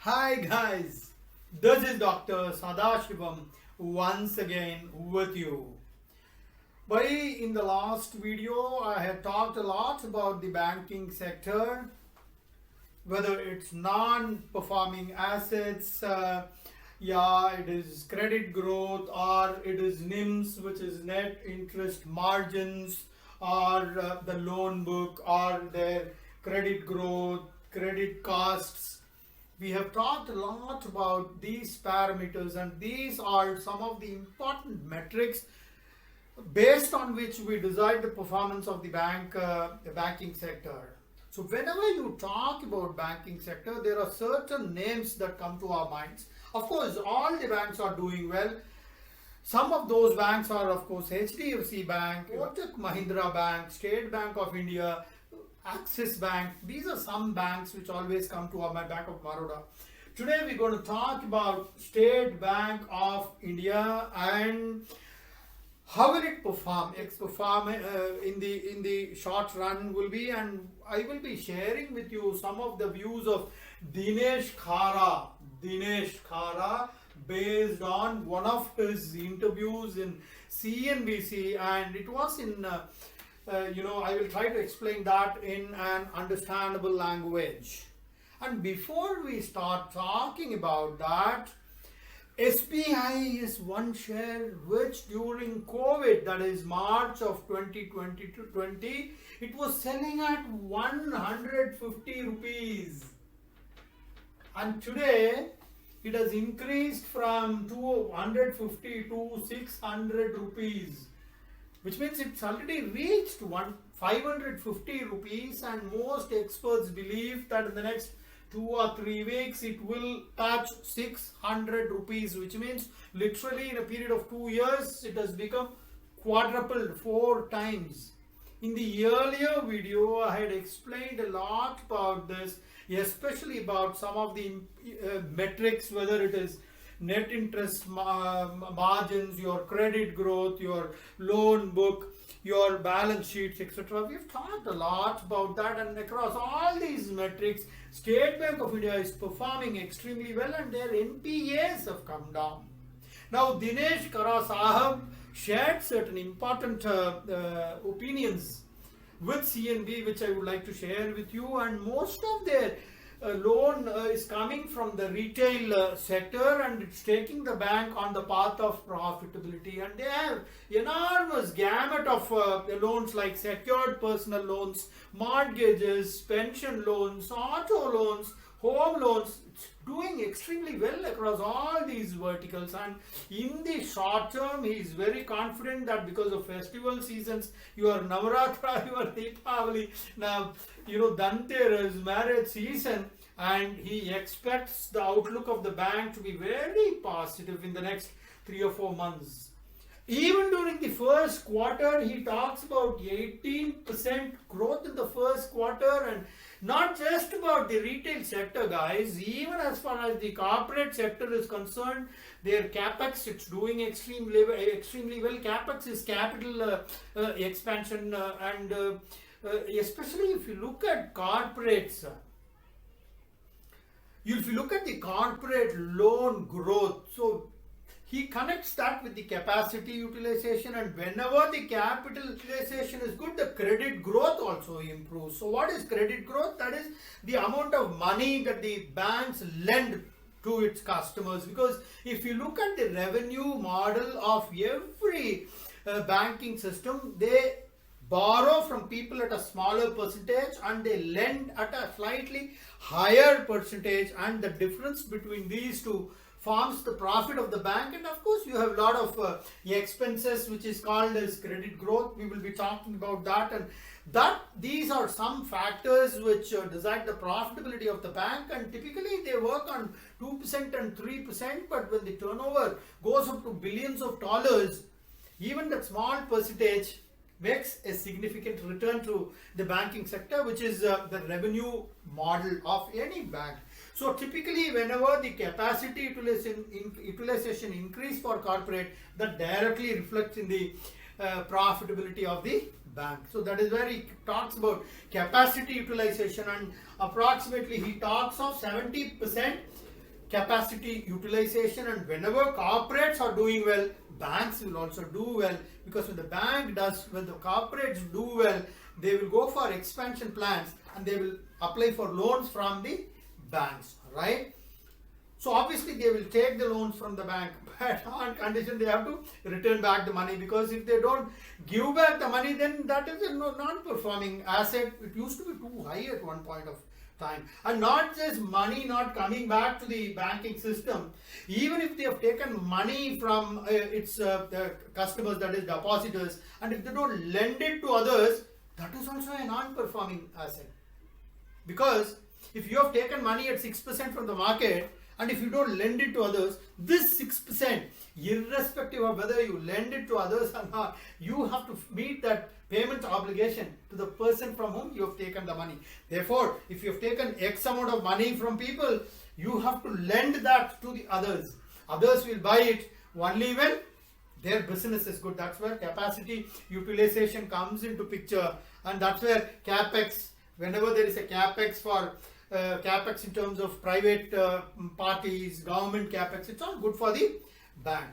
Hi guys, this is Dr. Sadashivam once again with you. Buddy, in the last video I had talked a lot about the banking sector, whether it's non-performing assets, it is credit growth, or it is NIMs, which is net interest margins, or the loan book, or their credit growth, credit costs. We have talked a lot about these parameters, and these are some of the important metrics based on which we decide the performance of the banking sector. So whenever you talk about banking sector, there are certain names that come to our minds. Of course, all the banks are doing well. Some of those banks are, of course, HDFC Bank, Kotak Mahindra Bank, State Bank of India, Axis Bank. These are some banks which always come to my Bank of Baroda. Today we're going to talk about State Bank of India and how will it perform. In the short run will be, and I will be sharing with you some of the views of Dinesh Khara. Based on one of his interviews in CNBC, and it was in I will try to explain that in an understandable language. And before we start talking about that, SBI is one share which during COVID, that is March of 2020 to 20, it was selling at 150 rupees. And today it has increased from 250 to 600 rupees. Which means it's already reached 550 rupees, and most experts believe that in the next 2 or 3 weeks it will touch 600 rupees, which means literally in a period of 2 years it has become quadrupled 4 times. In the earlier video I had explained a lot about this, especially about some of the metrics, whether it is net interest margins, your credit growth, your loan book, your balance sheets, etc. We've talked a lot about that, and across all these metrics, State Bank of India is performing extremely well, and their NPAs have come down. Now, Dinesh Khara Sahab shared certain important opinions with CNB, which I would like to share with you, and most of their loan is coming from the retail sector, and it's taking the bank on the path of profitability, and they have enormous gamut of loans like secured personal loans, mortgages, pension loans, auto loans, home loans. It's doing extremely well across all these verticals, and in the short term he is very confident that because of festival seasons, your Navratra, your Deepavali, now Dhanteras, marriage season, and he expects the outlook of the bank to be very positive in the next 3 or 4 months. Even during the first quarter, he talks about 18% growth in the first quarter, and not just about the retail sector, guys. Even as far as the corporate sector is concerned, their capex, it's doing extremely well. Capex is capital expansion, and especially if you look at corporates. If you look at the corporate loan growth, so he connects that with the capacity utilization, and whenever the capital utilization is good, the credit growth also improves. So what is credit growth? That is the amount of money that the banks lend to its customers. Because if you look at the revenue model of every banking system, they borrow from people at a smaller percentage and they lend at a slightly higher percentage, and the difference between these two forms the profit of the bank. And of course you have a lot of expenses, which is called as credit growth. We will be talking about that, and these are some factors which decide the profitability of the bank, and typically they work on 2% and 3%, but when the turnover goes up to billions of dollars, even that small percentage makes a significant return to the banking sector, which is the revenue model of any bank. So typically whenever the capacity utilization increase for corporate, that directly reflects in the profitability of the bank. So that is where he talks about capacity utilization, and approximately he talks of 70% capacity utilization, and whenever corporates are doing well, banks will also do well, because when the corporates do well, they will go for expansion plans and they will apply for loans from the banks, right? So obviously they will take the loans from the bank, but on condition they have to return back the money, because if they don't give back the money, then that is a non-performing asset. It used to be too high at one point of time. And not just money not coming back to the banking system, even if they have taken money from its customers, that is depositors, and if they don't lend it to others, that is also a non-performing asset. Because if you have taken money at 6% from the market, and if you don't lend it to others, this 6%, irrespective of whether you lend it to others or not, you have to meet that payment obligation to the person from whom you have taken the money. Therefore, if you have taken X amount of money from people, you have to lend that to the others. Others will buy it only when their business is good. That's where capacity utilization comes into picture, and that's where capex, whenever there is a capex for capex in terms of private parties, government capex, it's all good for the bank.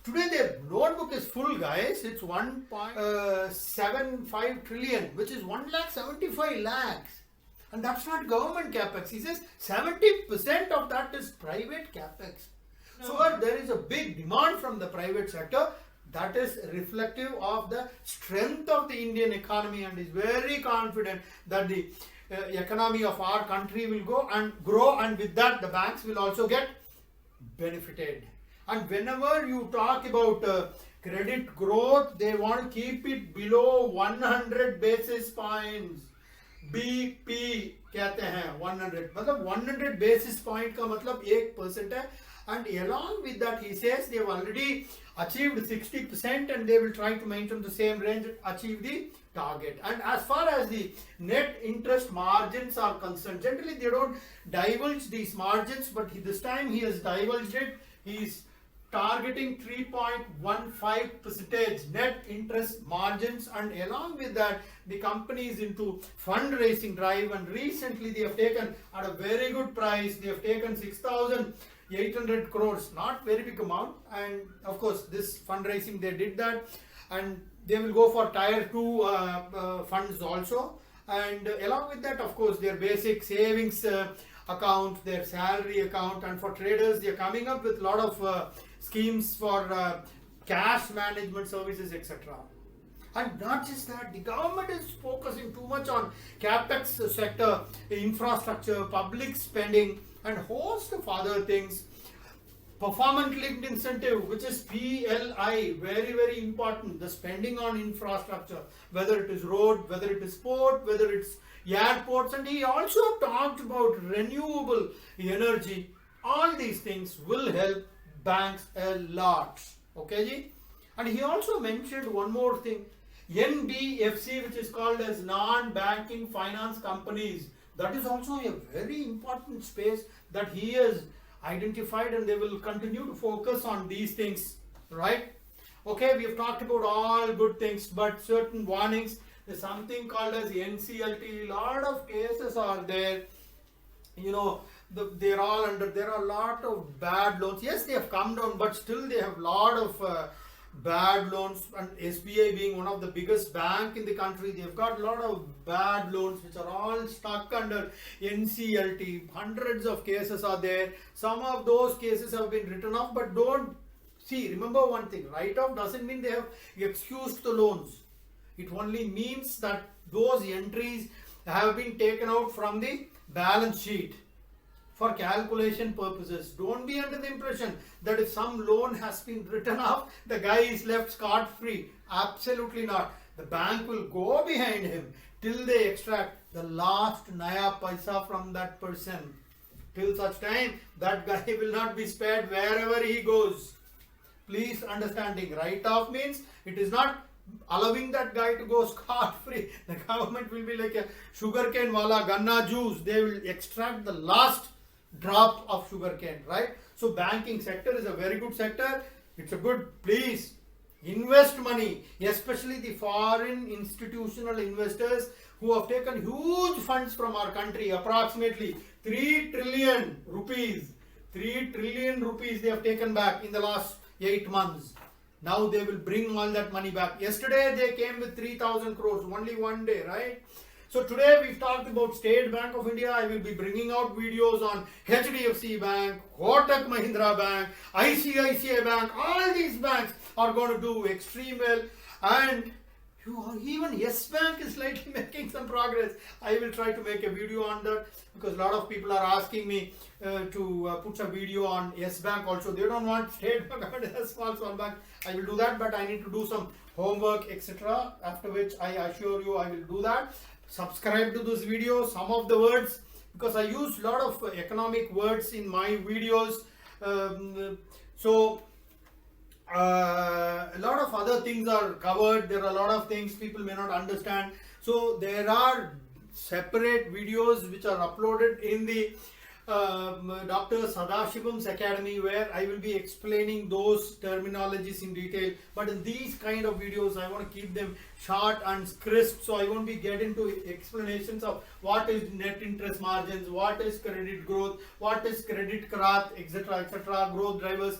Today their loan book is full, guys. It's 1.75 trillion, which is 1,75,000 lakhs. And that's not government capex. He says 70% of that is private capex. No. So there is a big demand from the private sector. That is reflective of the strength of the Indian economy, and is very confident that the economy of our country will go and grow, and with that the banks will also get benefited. And whenever you talk about credit growth, they want to keep it below 100 basis points. BP कहते हैं 100, मतलब 100 basis point का मतलब 1% है. And along with that, he says they have already achieved 60%, and they will try to maintain the same range and achieve the target. And as far as the net interest margins are concerned, generally they don't divulge these margins, but this time he has divulged it. He is targeting 3.15% net interest margins, and along with that, the company is into fundraising drive, and recently they have taken at a very good price. They have taken 6,800 crores, not very big amount, and of course this fundraising they did that, and they will go for tier 2 funds also, and along with that, of course, their basic savings account, their salary account, and for traders they are coming up with a lot of schemes for cash management services, etc. And not just that, the government is focusing too much on capex sector, infrastructure, public spending, and host of other things. Performance linked incentive, which is PLI, very, very important. The spending on infrastructure, whether it is road, whether it is port, whether it's airports, and he also talked about renewable energy. All these things will help banks a lot. Okay, ji? And he also mentioned one more thing, NBFC, which is called as non-banking finance companies. That is also a very important space that he has identified, and they will continue to focus on these things, right? Okay, we have talked about all good things, but certain warnings. There's something called as NCLT. A lot of cases are there. You know, there are a lot of bad loans. Yes, they have come down, but still they have a lot of bad loans. And SBI being one of the biggest bank in the country, they've got a lot of bad loans which are all stuck under NCLT. Hundreds of cases are there. Some of those cases have been written off, but don't see, remember one thing, write-off doesn't mean they have excused the loans. It only means that those entries have been taken out from the balance sheet for calculation purposes. Don't be under the impression that if some loan has been written off, the guy is left scot-free. Absolutely not. The bank will go behind him till they extract the last naya paisa from that person. Till such time, that guy will not be spared wherever he goes. Please understanding, write-off means it is not allowing that guy to go scot-free. The government will be like a sugarcane wala, ganna juice. They will extract the last drop of sugarcane, right? So banking sector is a very good sector. It's a good, please invest money, especially the foreign institutional investors who have taken huge funds from our country, approximately 3 trillion rupees. 3 trillion rupees they have taken back in the last 8 months. Now they will bring all that money back. Yesterday they came with 3,000 crores, only one day, right? So today we've talked about State Bank of India. I will be bringing out videos on HDFC Bank, Kotak Mahindra Bank, ICICI Bank. All these banks are going to do extreme well, and even Yes Bank is slightly making some progress. I will try to make a video on that because a lot of people are asking me to put a video on Yes Bank also. They don't want State Bank and a small bank. I will do that, but I need to do some homework, etc. After which I assure you I will do that. Subscribe to this video. Some of the words, because I use a lot of economic words in my videos, a lot of other things are covered. There are a lot of things people may not understand. So there are separate videos which are uploaded in the Dr. Sadashivam's Academy, where I will be explaining those terminologies in detail. But in these kind of videos, I want to keep them short and crisp. So I won't be get into explanations of what is net interest margins, what is credit growth, what is credit growth, etc., growth drivers.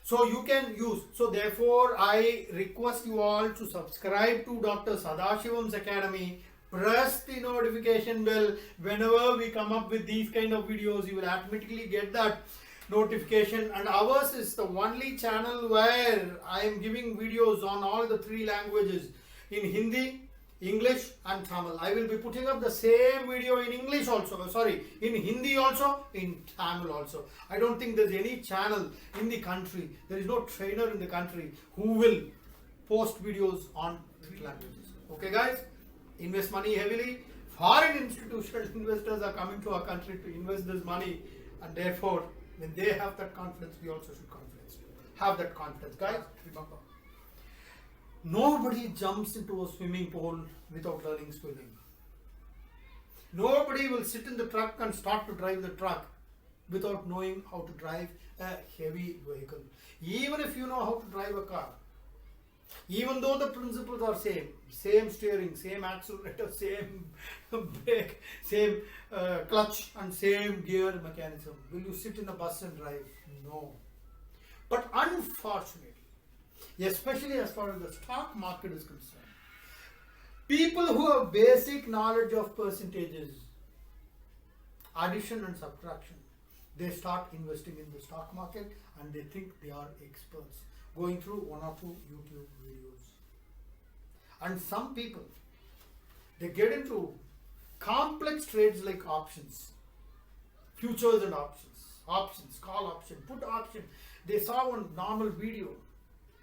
So you can use. So therefore, I request you all to subscribe to Dr. Sadashivam's Academy. Press the notification bell. Whenever we come up with these kind of videos, you will automatically get that notification. And ours is the only channel where I am giving videos on all the 3 languages, in Hindi, English and Tamil. I will be putting up the same video in English also, in Hindi also, in Tamil also. I don't think there's any channel in the country, there is no trainer in the country who will post videos on 3 languages. Okay guys, invest money heavily. Foreign institutional investors are coming to our country to invest this money, and therefore when they have that confidence, we also should have that confidence. Guys, remember, nobody jumps into a swimming pool without learning swimming. Nobody will sit in the truck and start to drive the truck without knowing how to drive a heavy vehicle. Even if you know how to drive a car, even though the principles are same steering, same accelerator, same brake, same clutch and same gear mechanism, will you sit in a bus and drive? No. But unfortunately, especially as far as the stock market is concerned, people who have basic knowledge of percentages, addition and subtraction, they start investing in the stock market and they think they are experts, going through 1 or 2 YouTube videos. And some people, they get into complex trades like options, futures and options, call option, put option. They saw one normal video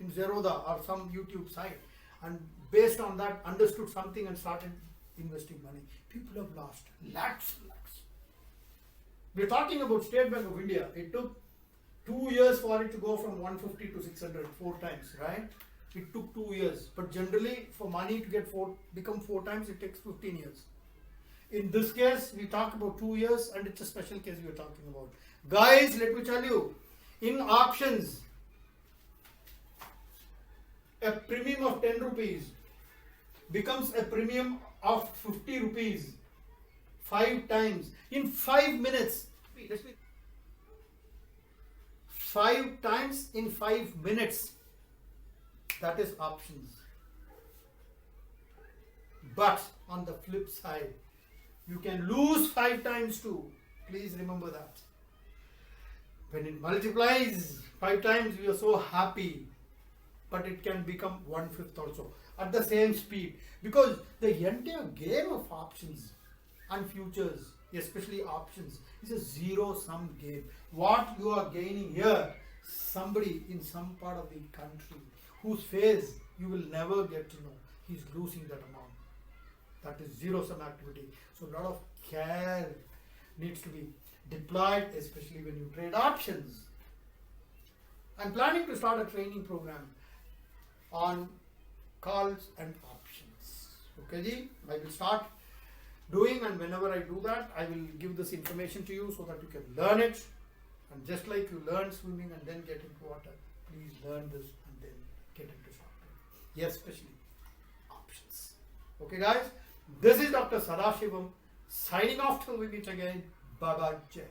in Zerodha or some YouTube site, and based on that understood something and started investing money. People have lost lakhs and lakhs. We're talking about State Bank of India. It took 2 years for it to go from 150 to 600, 4 times, right? It took 2 years. But generally, for money to become 4 times, it takes 15 years. In this case, we talk about 2 years, and it's a special case we are talking about. Guys, let me tell you, in options, a premium of 10 rupees becomes a premium of 50 rupees 5 times in 5 minutes. 5 times in 5 minutes. That is options. But on the flip side, you can lose 5 times too. Please remember that. When it multiplies 5 times, we are so happy. But it can become 1/5 also at the same speed, because the entire game of options and futures, especially options, is a zero-sum game. What you are gaining here, somebody in some part of the country whose face you will never get to know, he's losing that amount. That is zero-sum activity. So a lot of care needs to be deployed, especially when you trade options. I'm planning to start a training program on calls and options. Okay, ji? I will start doing, and whenever I do that, I will give this information to you so that you can learn it. And just like you learn swimming and then get into water, please learn this and then get into stock trading. Yes, especially options. Okay, guys, this is Dr. Sadashivam signing off till we meet again. Bye bye. Jai.